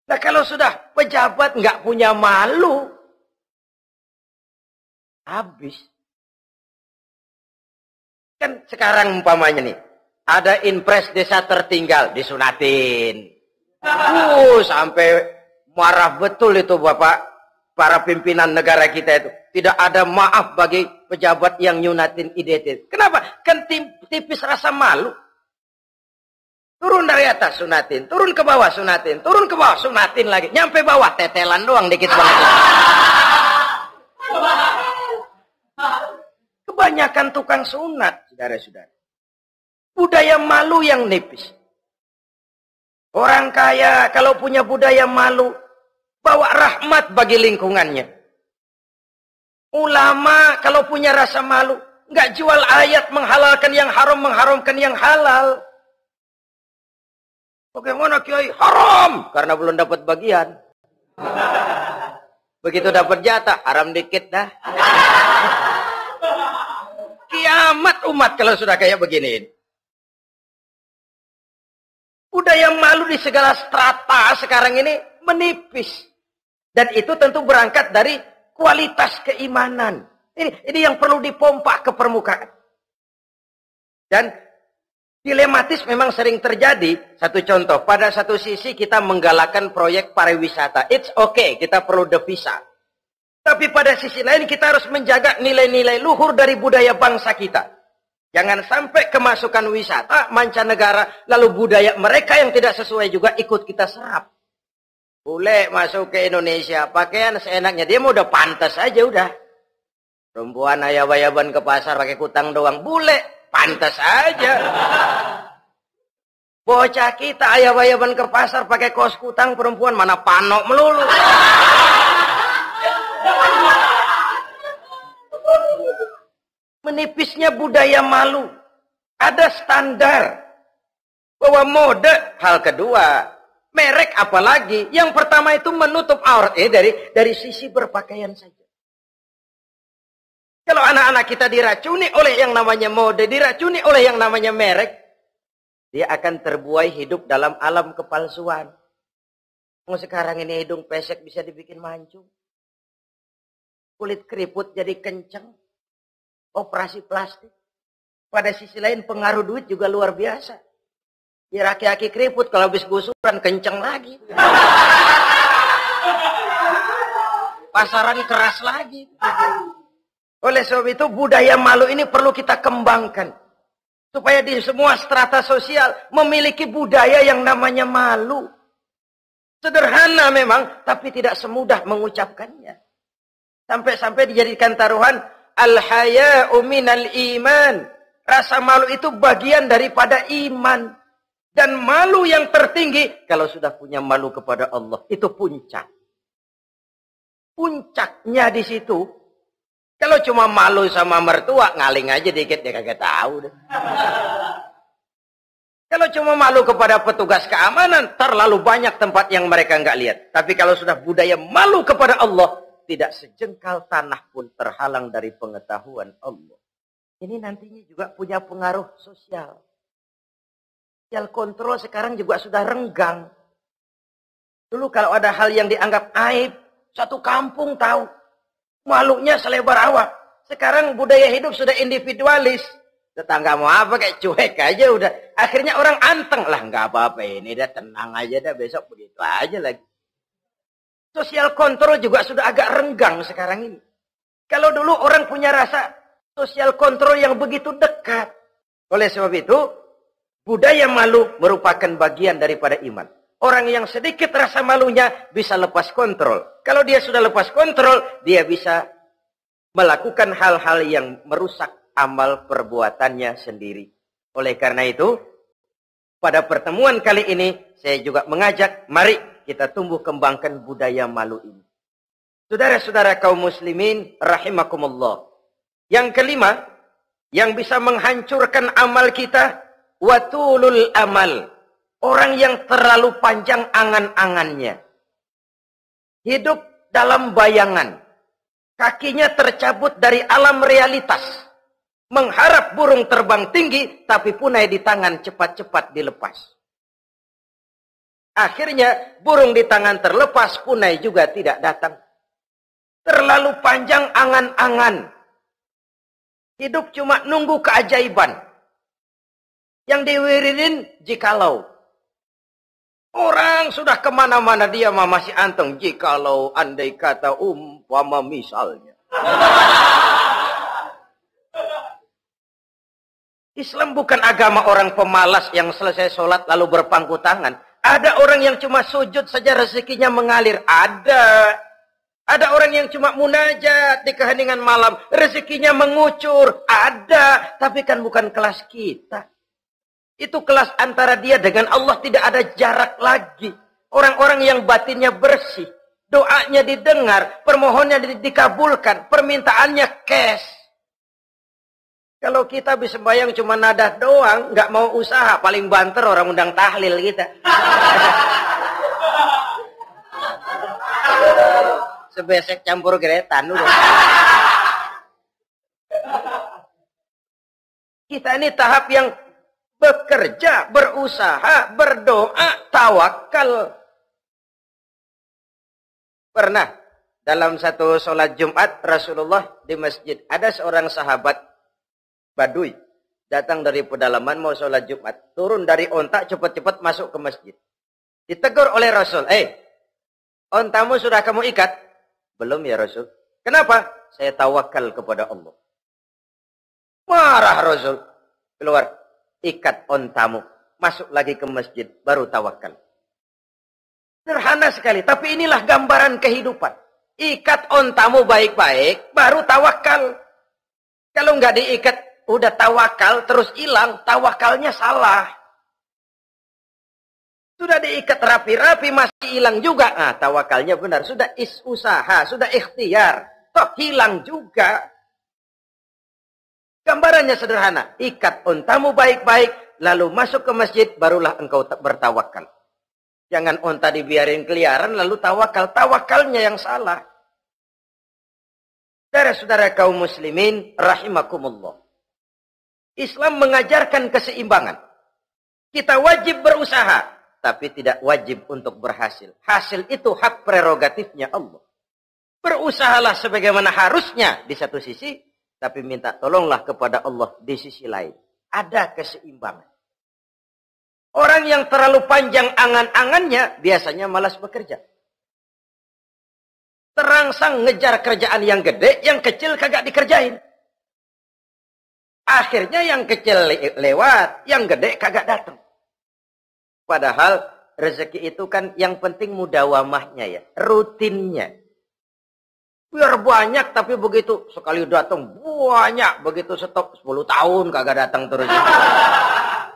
Speaker 1: Nah kalau sudah pejabat nggak punya malu, habis. Kan sekarang umpamanya nih, ada impres desa tertinggal, disunatin. Sampai marah betul itu Bapak, para pimpinan negara kita itu. Tidak ada maaf bagi pejabat yang nyunatin identitas. Kenapa? Kan tipis rasa malu. Turun dari atas sunatin, turun ke bawah sunatin, turun ke bawah sunatin lagi. Nyampe bawah tetelan doang dikit banget. Kebanyakan tukang sunat, saudara-saudara. Budaya malu yang nipis. Orang kaya kalau punya budaya malu, bawa rahmat bagi lingkungannya. Ulama kalau punya rasa malu, nggak jual ayat menghalalkan yang haram, mengharamkan yang halal. Bagaimana Kiai? Haram! Karena belum dapat bagian. Begitu dapat jatah, haram dikit dah. Kiamat umat kalau sudah kayak begini. Budaya malu di segala strata sekarang ini menipis. Dan itu tentu berangkat dari kualitas keimanan. Ini yang perlu dipompa ke permukaan. Dan dilematis memang sering terjadi. Satu contoh, pada satu sisi kita menggalakkan proyek pariwisata. It's okay, kita perlu devisa. Tapi pada sisi lain kita harus menjaga nilai-nilai luhur dari budaya bangsa kita. Jangan sampai kemasukan wisata mancanegara, lalu budaya mereka yang tidak sesuai juga ikut kita serap. Bule masuk ke Indonesia, pakaian seenaknya, dia mau udah pantas aja udah. Perempuan ayab-ayaban ke pasar pakai kutang doang, bule pantas aja. Bocah kita ayab-ayaban ke pasar pakai kaos kutang, perempuan mana panok melulu. Menipisnya budaya malu. Ada standar bahwa mode, hal kedua, merek apalagi. Yang pertama itu menutup aurat dari sisi berpakaian saja. Kalau anak-anak kita diracuni oleh yang namanya mode, diracuni oleh yang namanya merek, dia akan terbuai hidup dalam alam kepalsuan. Sekarang ini hidung pesek bisa dibikin mancung. Kulit keriput jadi kenceng. Operasi plastik. Pada sisi lain pengaruh duit juga luar biasa. Ya aki-aki keriput kalau habis gusuran kenceng lagi. Pasaran keras lagi. Oleh sebab itu budaya malu ini perlu kita kembangkan. Supaya di semua strata sosial memiliki budaya yang namanya malu. Sederhana memang, tapi tidak semudah mengucapkannya. Sampai-sampai dijadikan taruhan al-haya'u minal iman. Rasa malu itu bagian daripada iman. Dan malu yang tertinggi, kalau sudah punya malu kepada Allah, itu puncak. Puncaknya di situ, kalau cuma malu sama mertua, ngaling aja dikit, dia kagak tahu deh. Kalau cuma malu kepada petugas keamanan, terlalu banyak tempat yang mereka nggak lihat. Tapi kalau sudah budaya malu kepada Allah, tidak sejengkal tanah pun terhalang dari pengetahuan Allah. Ini nantinya juga punya pengaruh sosial. Sosial kontrol sekarang juga sudah renggang. Dulu kalau ada hal yang dianggap aib, satu kampung tahu. Malunya selebar awak. Sekarang budaya hidup sudah individualis. Tetangga mau apa kayak cuek aja udah. Akhirnya orang anteng. Lah nggak apa-apa ini, dah tenang aja dah, besok begitu aja lagi. Sosial kontrol juga sudah agak renggang sekarang ini. Kalau dulu orang punya rasa sosial kontrol yang begitu dekat. Oleh sebab itu, budaya malu merupakan bagian daripada iman. Orang yang sedikit rasa malunya bisa lepas kontrol. Kalau dia sudah lepas kontrol, dia bisa melakukan hal-hal yang merusak amal perbuatannya sendiri. Oleh karena itu, pada pertemuan kali ini, saya juga mengajak, mari kita tumbuh kembangkan budaya malu ini. Saudara-saudara kaum muslimin, rahimakumullah. Yang kelima, yang bisa menghancurkan amal kita, watulul amal. Orang yang terlalu panjang angan-angannya. Hidup dalam bayangan. Kakinya tercabut dari alam realitas. Mengharap burung terbang tinggi, tapi punai di tangan cepat-cepat dilepas. Akhirnya burung di tangan terlepas, punai juga tidak datang. Terlalu panjang angan-angan. Hidup cuma nunggu keajaiban. Yang diwiridin jikalau. Orang sudah kemana-mana dia masih anteng. Jikalau andai kata umpama misalnya. Islam bukan agama orang pemalas yang selesai sholat lalu berpangku tangan. Ada orang yang cuma sujud saja rezekinya mengalir. Ada. Ada orang yang cuma munajat di keheningan malam. Rezekinya mengucur. Ada. Tapi kan bukan kelas kita. Itu kelas antara dia dengan Allah, tidak ada jarak lagi. Orang-orang yang batinnya bersih. Doanya didengar. Permohonannya dikabulkan. Permintaannya cash. Kalau kita bisa bayang cuma nada doang, nggak mau usaha, paling banter orang undang tahlil kita. sebesek campur geretan udah. Kita ini tahap yang bekerja, berusaha, berdoa, tawakal. Pernah dalam satu sholat Jumat Rasulullah di masjid, ada seorang sahabat Badui datang dari pedalaman mau sholat Jumat, turun dari onta cepat-cepat masuk ke masjid. Ditegur oleh Rasul, ontamu sudah kamu ikat? Belum ya Rasul. Kenapa? Saya tawakal kepada Allah. Marah Rasul. Keluar, ikat ontamu. Masuk lagi ke masjid, baru tawakal. Sederhana sekali, tapi inilah gambaran kehidupan. Ikat ontamu baik-baik, baru tawakal. Kalau nggak diikat, udah tawakal, terus hilang, tawakalnya salah. Sudah diikat rapi-rapi, masih hilang juga. Nah, tawakalnya benar. Sudah usaha, sudah ikhtiar. Toh hilang juga. Gambarannya sederhana. Ikat ontamu baik-baik, lalu masuk ke masjid, barulah engkau bertawakal. Jangan onta dibiarin keliaran, lalu tawakal. Tawakalnya yang salah. Saudara-saudara kaum muslimin, rahimakumullah. Islam mengajarkan keseimbangan. Kita wajib berusaha, tapi tidak wajib untuk berhasil. Hasil itu hak prerogatifnya Allah. Berusahalah sebagaimana harusnya di satu sisi, tapi minta tolonglah kepada Allah di sisi lain. Ada keseimbangan. Orang yang terlalu panjang angan-angannya biasanya malas bekerja. Terangsang ngejar kerjaan yang gede, yang kecil kagak dikerjain. Akhirnya yang kecil lewat, yang gede kagak datang. Padahal rezeki itu kan yang penting mudawamahnya ya, rutinnya. Biar banyak tapi begitu sekali datang banyak, begitu stop 10 tahun kagak datang terus.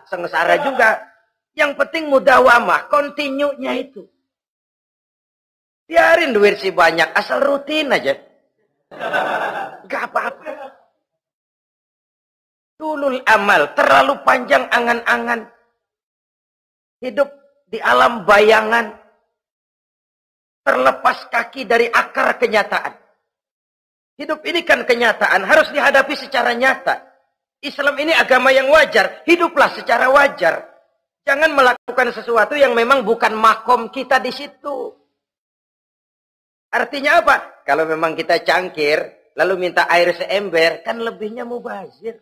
Speaker 1: Sengsara juga. Yang penting mudawamah, kontinunya itu. Biarin duit sih banyak, asal rutin aja. Gak apa-apa. Tulul amal, terlalu panjang angan-angan. Hidup di alam bayangan. Terlepas kaki dari akar kenyataan. Hidup ini kan kenyataan, harus dihadapi secara nyata. Islam ini agama yang wajar, hiduplah secara wajar. Jangan melakukan sesuatu yang memang bukan makom kita di situ. Artinya apa? Kalau memang kita cangkir, lalu minta air seember, kan lebihnya mubazir.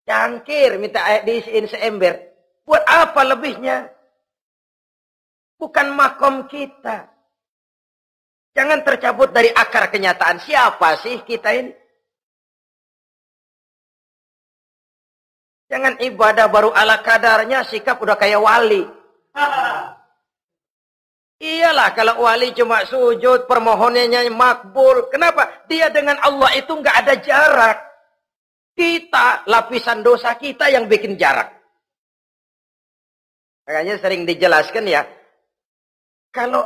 Speaker 1: Cangkir, minta air diisiin seember. Buat apa lebihnya? Bukan makom kita. Jangan tercabut dari akar kenyataan. Siapa sih kita ini? Jangan ibadah baru ala kadarnya, sikap udah kayak wali. Iyalah kalau wali cuma sujud, permohonannya makbul. Kenapa? Dia dengan Allah itu nggak ada jarak. Kita, lapisan dosa kita yang bikin jarak. Makanya sering dijelaskan ya. Kalau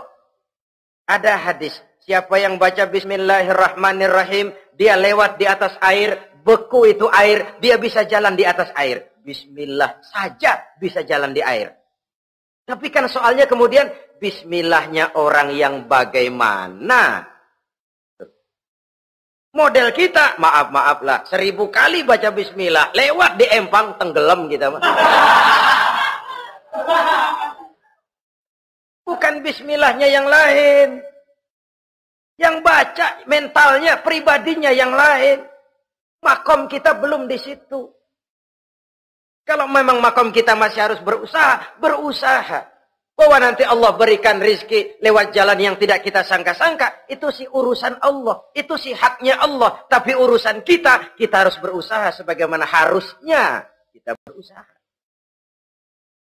Speaker 1: ada hadis, siapa yang baca Bismillahirrahmanirrahim, dia lewat di atas air, beku itu air, dia bisa jalan di atas air. Bismillah saja bisa jalan di air. Tapi kan soalnya kemudian, bismillahnya orang yang bagaimana? Model kita, maaf lah, 1000 kali baca bismillah, lewat di empang, tenggelam kita. Bukan bismillahnya yang lain. Yang baca mentalnya, pribadinya yang lain. Makom kita belum di situ. Kalau memang makom kita masih harus berusaha. Bahwa nanti Allah berikan rizki lewat jalan yang tidak kita sangka-sangka. Itu sih urusan Allah. Itu sih haknya Allah. Tapi urusan kita harus berusaha sebagaimana harusnya kita berusaha.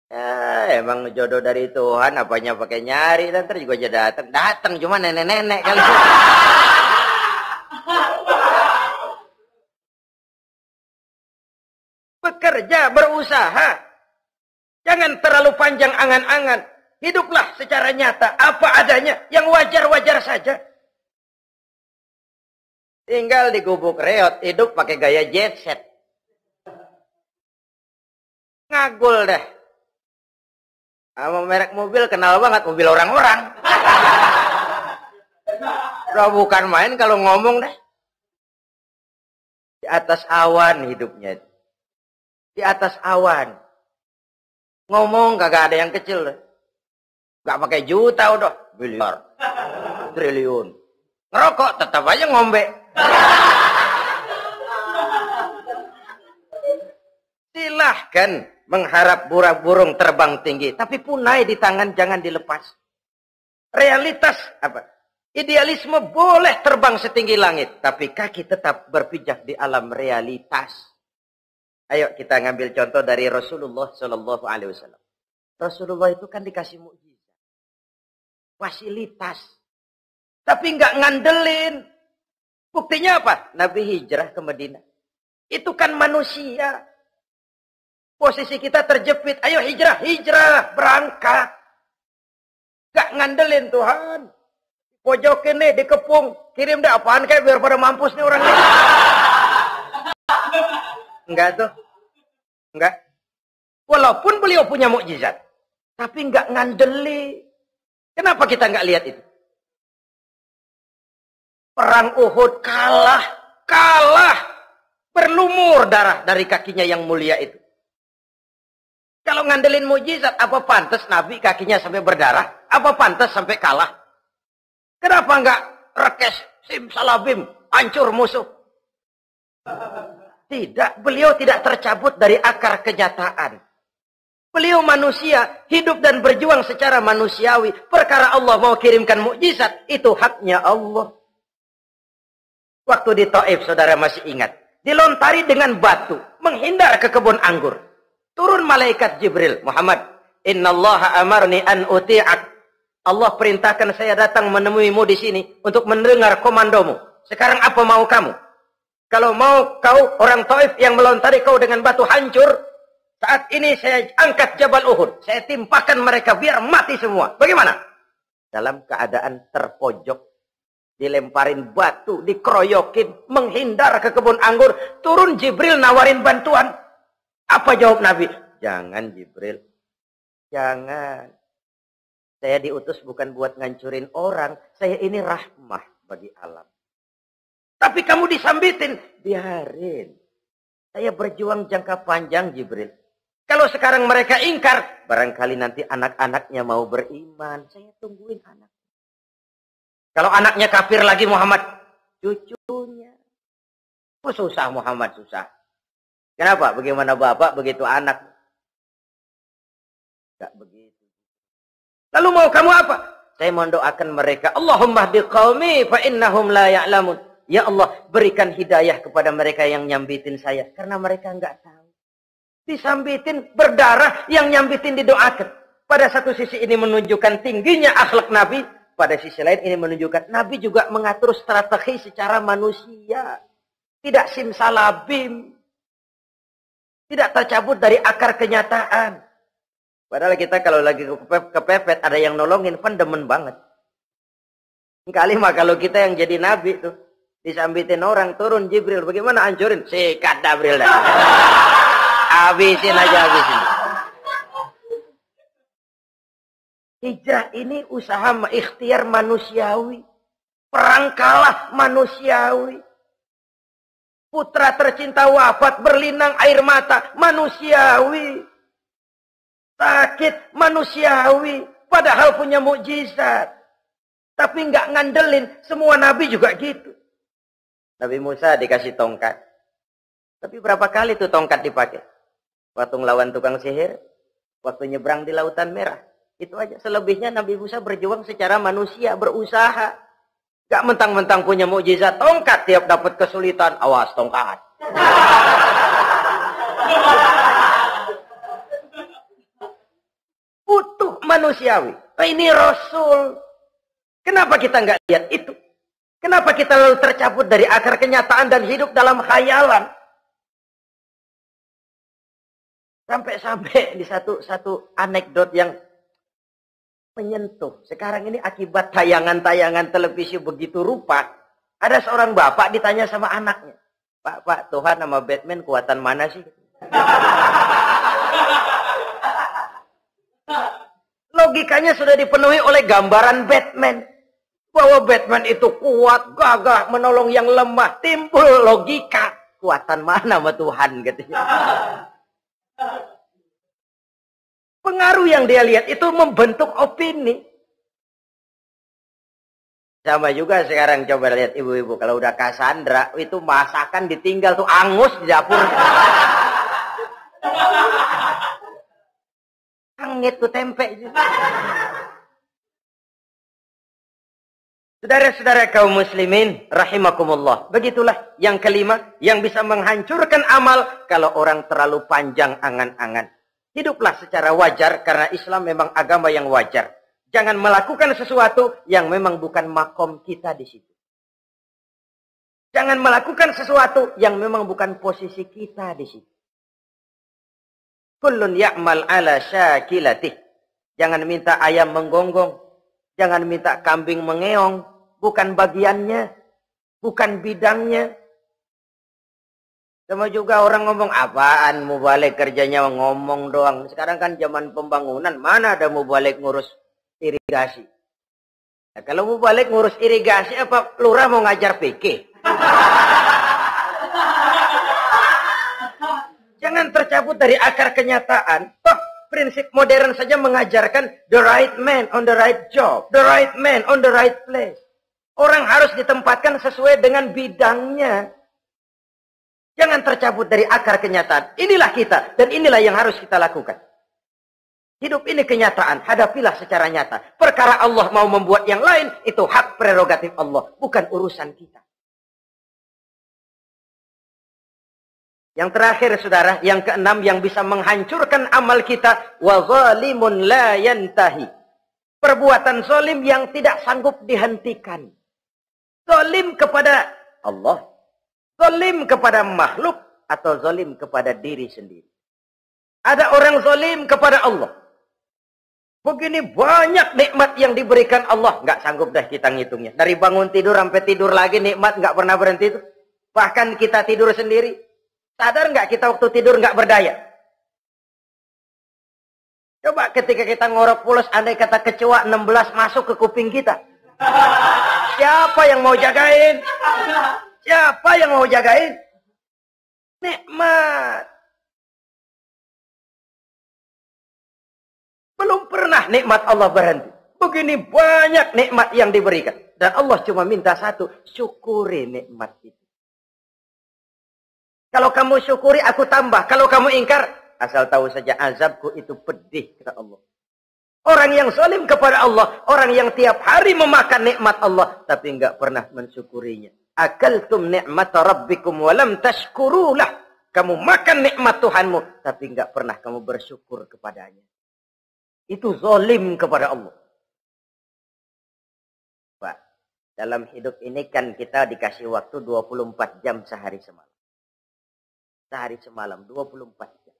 Speaker 1: Ya, emang jodoh dari Tuhan, apanya pakai nyari, ntar juga aja datang cuma nenek-nenek kali. Bekerja, berusaha. Jangan terlalu panjang angan-angan. Hiduplah secara nyata, apa adanya, yang wajar-wajar saja. Tinggal di gubuk reot, hidup pakai gaya jet set. Ngagul dah. Sama merek mobil kenal banget, mobil orang-orang. Udah bukan main kalau ngomong deh. Di atas awan hidupnya. Di atas awan. Ngomong kagak ada yang kecil deh. Gak pakai juta udah. Miliar. Triliun. Ngerokok tetap aja ngombe. Silahkan mengharap burung terbang tinggi. Tapi punai di tangan jangan dilepas. Realitas apa? Idealisme boleh terbang setinggi langit. Tapi kaki tetap berpijak di alam realitas. Ayo kita ngambil contoh dari Rasulullah Sallallahu Alaihi Wasallam. Rasulullah itu kan dikasih mukjizat. Fasilitas. Tapi nggak ngandelin. Buktinya apa? Nabi hijrah ke Madinah. Itu kan manusia. Posisi kita terjepit. Ayo hijrah, hijrah, berangkat. Gak ngandelin Tuhan. Pojokin nih, dikepung. Kirim deh apaan kayak biar pada mampus nih orang ini. Enggak tuh. Enggak. Walaupun beliau punya mukjizat. Tapi enggak ngandelin. Kenapa kita enggak lihat itu? Perang Uhud kalah. Kalah. Berlumur darah dari kakinya yang mulia itu. Kalau ngandelin mukjizat, apa pantas Nabi kakinya sampai berdarah? Apa pantas sampai kalah? Kenapa enggak rekes, simsalabim, hancur musuh? Tidak, beliau tidak tercabut dari akar kenyataan. Beliau manusia, hidup dan berjuang secara manusiawi. Perkara Allah mau kirimkan mukjizat, itu haknya Allah. Waktu di Taif, saudara masih ingat. Dilontari dengan batu, menghindar ke kebun anggur. Turun malaikat Jibril, Muhammad, innallaha amarni an uti'ak. Allah perintahkan saya datang menemuimu di sini untuk mendengar komandomu. Sekarang apa mau kamu? Kalau mau kau orang Taif yang melontari kau dengan batu hancur, saat ini saya angkat Jabal Uhud. Saya timpakan mereka biar mati semua. Bagaimana? Dalam keadaan terpojok, dilemparin batu, dikeroyokin, menghindar ke kebun anggur, turun Jibril nawarin bantuan. Apa jawab Nabi? Jangan Jibril. Jangan. Saya diutus bukan buat ngancurin orang. Saya ini rahmah bagi alam. Tapi kamu disambitin. Biarin. Saya berjuang jangka panjang Jibril. Kalau sekarang mereka ingkar. Barangkali nanti anak-anaknya mau beriman. Saya tungguin anak. Kalau anaknya kafir lagi Muhammad. Cucunya. Oh, susah Muhammad, susah. Kenapa? Bagaimana bapak, begitu anak. Tidak begitu. Lalu mau kamu apa? Saya mendoakan mereka. Allahumma hdi qaumi fa innahum la ya'lamun. Ya Allah, berikan hidayah kepada mereka yang nyambitin saya. Karena mereka enggak tahu. Disambitin, berdarah, yang nyambitin didoakan. Pada satu sisi ini menunjukkan tingginya akhlak Nabi. Pada sisi lain ini menunjukkan Nabi juga mengatur strategi secara manusia. Tidak simsalabim. Tidak tercabut dari akar kenyataan. Padahal kita kalau lagi kepepet, ada yang nolongin, kan demen banget. Kali mah kalau kita yang jadi nabi tuh, disambitin orang, turun Jibril, bagaimana hancurin? Sikat Jibril dah. Habisin aja, habisin. Hijrah ini usaha ikhtiar manusiawi. Perang kalah manusiawi. Putra tercinta wafat, berlinang air mata, manusiawi. Sakit, manusiawi. Padahal punya mukjizat. Tapi nggak ngandelin. Semua nabi juga gitu. Nabi Musa dikasih tongkat. Tapi berapa kali tuh tongkat dipakai? Waktu ngelawan tukang sihir, waktu nyebrang di Lautan Merah. Itu aja. Selebihnya Nabi Musa berjuang secara manusia, berusaha. Gak mentang-mentang punya mukjizat tongkat, tiap dapat kesulitan, awas tongkat. Utuh manusiawi. Ini Rasul. Kenapa kita nggak lihat itu? Kenapa kita lalu tercabut dari akar kenyataan dan hidup dalam khayalan? Sampai-sampai di satu anekdot yang menyentuh. Sekarang ini akibat tayangan-tayangan televisi begitu rupa. Ada seorang bapak ditanya sama anaknya. Pak, Tuhan sama Batman kuatan mana sih? Logikanya sudah dipenuhi oleh gambaran Batman. Bahwa Batman itu kuat, gagah, menolong yang lemah. Timbul logika. Kuatan mana sama Tuhan katanya. Pengaruh yang dia lihat itu membentuk opini. Sama juga sekarang coba lihat ibu-ibu. Kalau udah Cassandra, itu masakan ditinggal tuh angus di dapur. Angit tuh tempe. Saudara-saudara kaum muslimin, rahimakumullah. Begitulah yang kelima, yang bisa menghancurkan amal kalau orang terlalu panjang angan-angan. Hiduplah secara wajar karena Islam memang agama yang wajar. Jangan melakukan sesuatu yang memang bukan makom kita di situ. Jangan melakukan sesuatu yang memang bukan posisi kita di situ. Kullun ya'mal ala syakilatih. Jangan minta ayam menggonggong. Jangan minta kambing mengeong. Bukan bagiannya. Bukan bidangnya. Sama juga orang ngomong, apaan mubalik kerjanya ngomong doang. Sekarang kan zaman pembangunan. Mana ada mubalik ngurus irigasi. Nah, kalau mau balik ngurus irigasi, apa lurah mau ngajar PK? Jangan tercabut dari akar kenyataan. Toh prinsip modern saja mengajarkan the right man on the right job, the right man on the right place. Orang harus ditempatkan sesuai dengan bidangnya. Jangan tercabut dari akar kenyataan. Inilah kita dan inilah yang harus kita lakukan. Hidup ini kenyataan, hadapilah secara nyata. Perkara Allah mau membuat yang lain, itu hak prerogatif Allah, bukan urusan kita. Yang terakhir, saudara, yang keenam yang bisa menghancurkan amal kita, wa zalimun la yantahi. Perbuatan zalim yang tidak sanggup dihentikan. Zalim kepada Allah, zalim kepada makhluk, atau zalim kepada diri sendiri. Ada orang zalim kepada Allah. Begini banyak nikmat yang diberikan Allah. Nggak sanggup dah kita ngitungnya. Dari bangun tidur sampai tidur lagi nikmat nggak pernah berhenti itu. Bahkan kita tidur sendiri. Sadar nggak kita waktu tidur nggak berdaya? Coba ketika kita ngorok pulas, andai kata kecoa 16 masuk ke kuping kita. Siapa yang mau jagain? Siapa yang mau jagain? Nikmat. Belum pernah nikmat Allah berhenti. Begini banyak nikmat yang diberikan. Dan Allah cuma minta satu. Syukuri nikmat itu. Kalau kamu syukuri, aku tambah. Kalau kamu ingkar, asal tahu saja azabku itu pedih, kata Allah. Orang yang zalim kepada Allah. Orang yang tiap hari memakan nikmat Allah. Tapi enggak pernah mensyukurinya. Akaltum ni'mata rabbikum walam tashkurulah. Kamu makan nikmat Tuhanmu. Tapi enggak pernah kamu bersyukur kepadanya. Itu zalim kepada Allah. Pak, dalam hidup ini kan kita dikasih waktu 24 jam sehari semalam. Sehari semalam, 24 jam.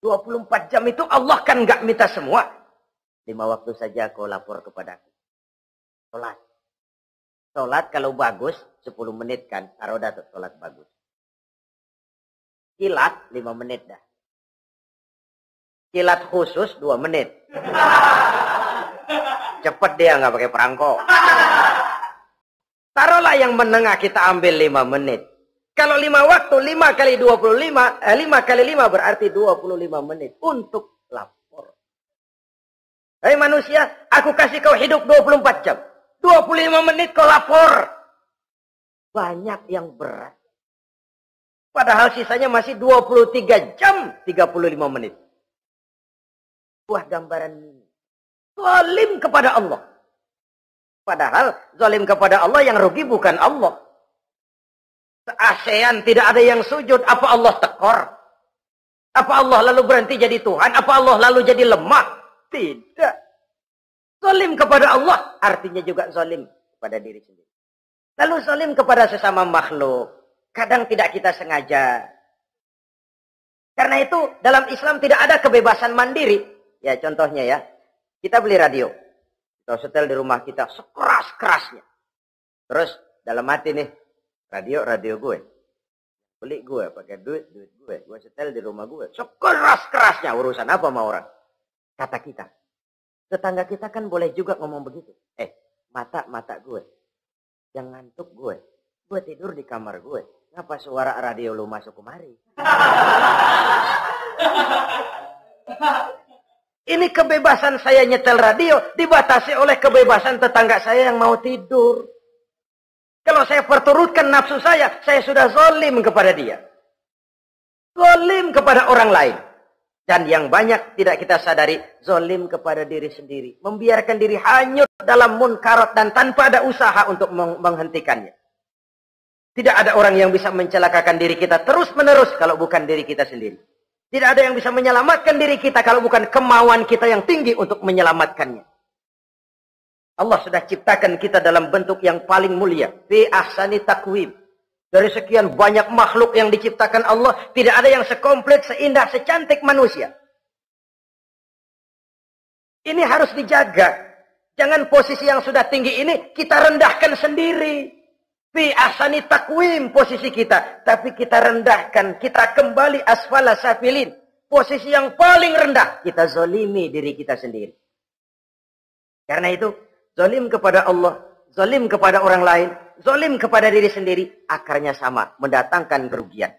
Speaker 1: 24 jam itu Allah kan nggak minta semua. 5 waktu saja kau lapor kepadaku. Sholat. Sholat kalau bagus, 10 menit kan. Taruh dah sholat bagus. Kilat, 5 menit dah. Kilat khusus 2 menit. Cepet dia nggak pakai perangko. Taruhlah yang menengah kita ambil 5 menit. Kalau 5 waktu, 5 kali 25, 5 kali 5 berarti 25 menit untuk lapor. Hei manusia, aku kasih kau hidup 24 jam. 25 menit kau lapor. Banyak yang berat. Padahal sisanya masih 23 jam 35 menit. Buah gambaran zalim kepada Allah. Padahal zalim kepada Allah yang rugi bukan Allah. Se-ASEAN tidak ada yang sujud. Apa Allah tekor? Apa Allah lalu berhenti jadi Tuhan? Apa Allah lalu jadi lemah? Tidak. Zalim kepada Allah artinya juga zalim kepada diri sendiri. Lalu zalim kepada sesama makhluk. Kadang tidak kita sengaja. Karena itu dalam Islam tidak ada kebebasan mandiri. Ya contohnya ya, kita beli radio. Kita setel di rumah kita sekeras-kerasnya. Terus dalam hati nih, radio gue. Beli gue, pakai duit gue. Gue setel di rumah gue. Sekeras-kerasnya, urusan apa sama orang? Kata kita. Tetangga kita kan boleh juga ngomong begitu. mata gue. Yang ngantuk gue. Gue tidur di kamar gue. Ngapa suara radio lu masuk kemari? Ini kebebasan saya nyetel radio dibatasi oleh kebebasan tetangga saya yang mau tidur. Kalau saya perturutkan nafsu saya sudah zalim kepada dia. Zalim kepada orang lain. Dan yang banyak tidak kita sadari, zalim kepada diri sendiri. Membiarkan diri hanyut dalam munkarat dan tanpa ada usaha untuk menghentikannya. Tidak ada orang yang bisa mencelakakan diri kita terus-menerus kalau bukan diri kita sendiri. Tidak ada yang bisa menyelamatkan diri kita kalau bukan kemauan kita yang tinggi untuk menyelamatkannya. Allah sudah ciptakan kita dalam bentuk yang paling mulia. Fi ahsani taqwim. Dari sekian banyak makhluk yang diciptakan Allah, tidak ada yang sekomplit, seindah, secantik manusia. Ini harus dijaga. Jangan posisi yang sudah tinggi ini kita rendahkan sendiri. Fi ahsani taqwim posisi kita. Tapi kita rendahkan. Kita kembali asfala safilin. Posisi yang paling rendah. Kita zalimi diri kita sendiri. Karena itu, zalim kepada Allah, zalim kepada orang lain, zalim kepada diri sendiri, akarnya sama. Mendatangkan kerugian.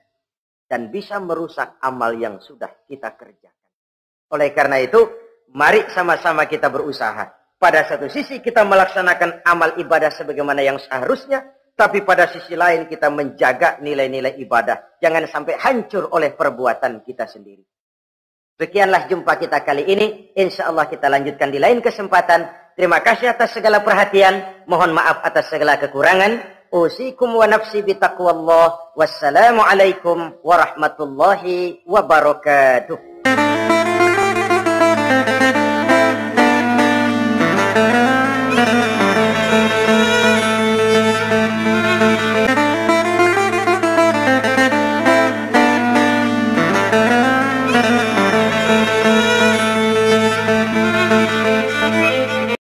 Speaker 1: Dan bisa merusak amal yang sudah kita kerjakan. Oleh karena itu, mari sama-sama kita berusaha. Pada satu sisi kita melaksanakan amal ibadah sebagaimana yang seharusnya. Tapi pada sisi lain kita menjaga nilai-nilai ibadah. Jangan sampai hancur oleh perbuatan kita sendiri. Sekianlah jumpa kita kali ini. Insya Allah kita lanjutkan di lain kesempatan. Terima kasih atas segala perhatian. Mohon maaf atas segala kekurangan. Usikum wa nafsi bitaqwallah. Wassalamualaikum warahmatullahi wabarakatuh.